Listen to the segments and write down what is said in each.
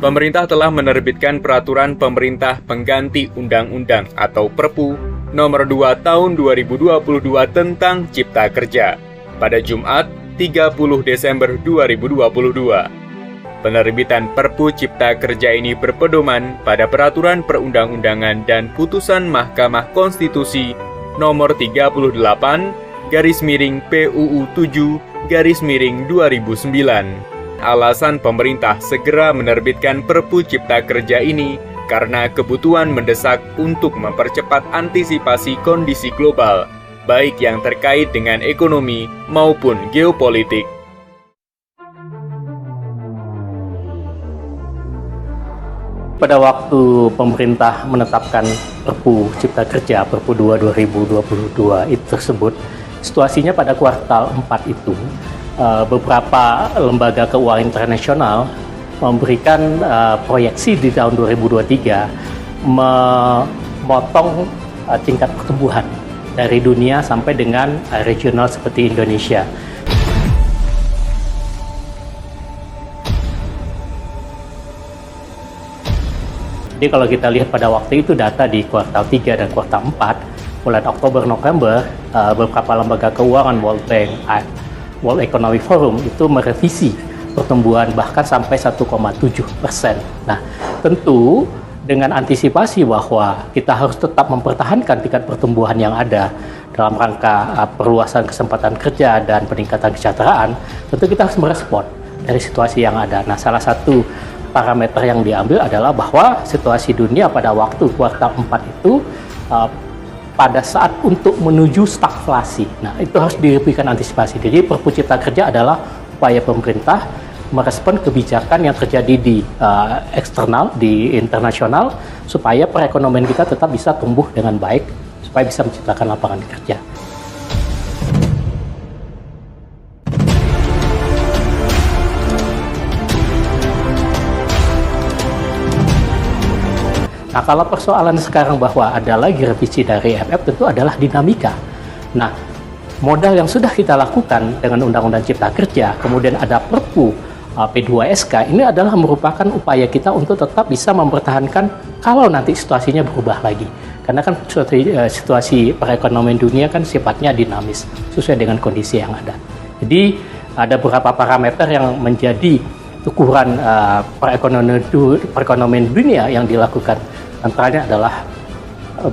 Pemerintah telah menerbitkan Peraturan Pemerintah Pengganti Undang-Undang atau Perpu Nomor 2 Tahun 2022 tentang Cipta Kerja pada Jumat 30 Desember 2022. Penerbitan Perpu Cipta Kerja ini berpedoman pada Peraturan Perundang-undangan dan Putusan Mahkamah Konstitusi Nomor 38 PUU 7 2009. Alasan pemerintah segera menerbitkan Perpu Cipta Kerja ini karena kebutuhan mendesak untuk mempercepat antisipasi kondisi global, baik yang terkait dengan ekonomi maupun geopolitik. Pada waktu pemerintah menetapkan Perpu Cipta Kerja, Perpu 2 2022 itu tersebut, situasinya pada kuartal 4 itu, beberapa lembaga keuangan internasional memberikan proyeksi di tahun 2023 memotong tingkat pertumbuhan dari dunia sampai dengan regional seperti Indonesia. Jadi kalau kita lihat pada waktu itu data di kuartal 3 dan kuartal 4, bulan Oktober-November, beberapa lembaga keuangan World Bank, World Economic Forum itu merevisi pertumbuhan bahkan sampai 1,7%. Nah, tentu dengan antisipasi bahwa kita harus tetap mempertahankan tingkat pertumbuhan yang ada dalam rangka perluasan kesempatan kerja dan peningkatan kesejahteraan, tentu kita harus merespon dari situasi yang ada. Nah, salah satu parameter yang diambil adalah bahwa situasi dunia pada waktu kuartal 4 itu pada saat untuk menuju stagflasi. Nah, itu harus diberikan antisipasi. Jadi, Perpu Cipta Kerja adalah upaya pemerintah merespon kebijakan yang terjadi di eksternal, di internasional, supaya perekonomian kita tetap bisa tumbuh dengan baik, supaya bisa menciptakan lapangan kerja. Nah, kalau persoalan sekarang bahwa ada lagi revisi dari MF tentu adalah dinamika. Nah, modal yang sudah kita lakukan dengan Undang-Undang Cipta Kerja, kemudian ada Perpu P2SK, ini adalah merupakan upaya kita untuk tetap bisa mempertahankan kalau nanti situasinya berubah lagi. Karena kan situasi perekonomian dunia kan sifatnya dinamis, sesuai dengan kondisi yang ada. Jadi, ada beberapa parameter yang menjadi ukuran perekonomian dunia yang dilakukan. Antaranya adalah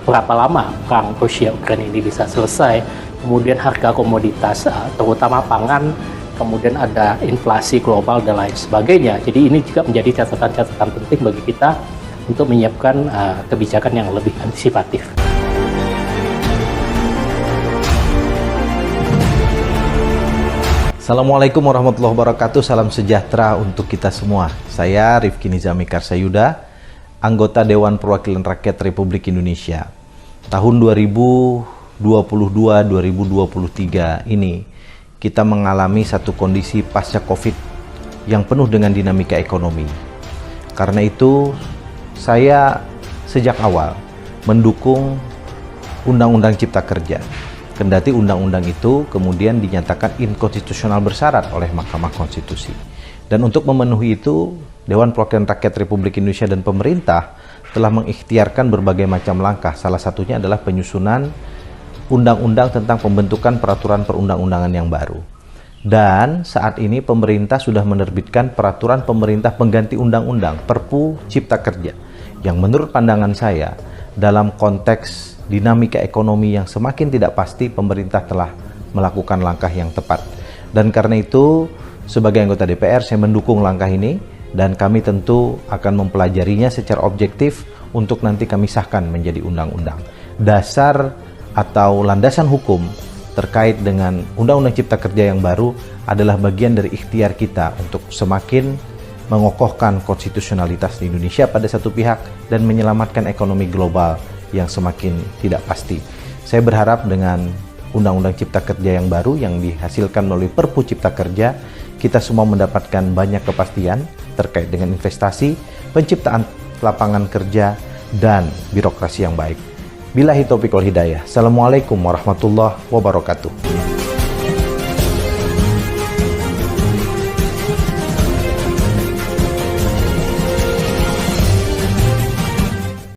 berapa lama perang Rusia-Ukraina ini bisa selesai, kemudian harga komoditas, terutama pangan, kemudian ada inflasi global dan lain sebagainya. Jadi ini juga menjadi catatan-catatan penting bagi kita untuk menyiapkan kebijakan yang lebih antisipatif. Assalamualaikum warahmatullahi wabarakatuh, salam sejahtera untuk kita semua. Saya Rifki Nizami Karsayuda, anggota Dewan Perwakilan Rakyat Republik Indonesia. Tahun 2022-2023 ini kita mengalami satu kondisi pasca COVID yang penuh dengan dinamika ekonomi. Karena itu saya sejak awal mendukung Undang-Undang Cipta Kerja. Kendati undang-undang itu kemudian dinyatakan inkonstitusional bersyarat oleh Mahkamah Konstitusi. Dan untuk memenuhi itu, Dewan Perwakilan Rakyat Republik Indonesia dan pemerintah telah mengikhtiarkan berbagai macam langkah. Salah satunya adalah penyusunan undang-undang tentang pembentukan peraturan perundang-undangan yang baru. Dan saat ini pemerintah sudah menerbitkan Peraturan Pemerintah Pengganti Undang-Undang Perpu Cipta Kerja, yang menurut pandangan saya dalam konteks dinamika ekonomi yang semakin tidak pasti, pemerintah telah melakukan langkah yang tepat. Dan karena itu, sebagai anggota DPR, saya mendukung langkah ini, dan kami tentu akan mempelajarinya secara objektif untuk nanti kami sahkan menjadi undang-undang. Dasar atau landasan hukum terkait dengan Undang-Undang Cipta Kerja yang baru adalah bagian dari ikhtiar kita untuk semakin mengokohkan konstitusionalitas di Indonesia pada satu pihak dan menyelamatkan ekonomi global yang semakin tidak pasti. Saya berharap dengan Undang-Undang Cipta Kerja yang baru yang dihasilkan melalui Perpu Cipta Kerja, kita semua mendapatkan banyak kepastian terkait dengan investasi, penciptaan lapangan kerja, dan birokrasi yang baik. Billahi taufiq wal hidayah. Assalamualaikum warahmatullahi wabarakatuh.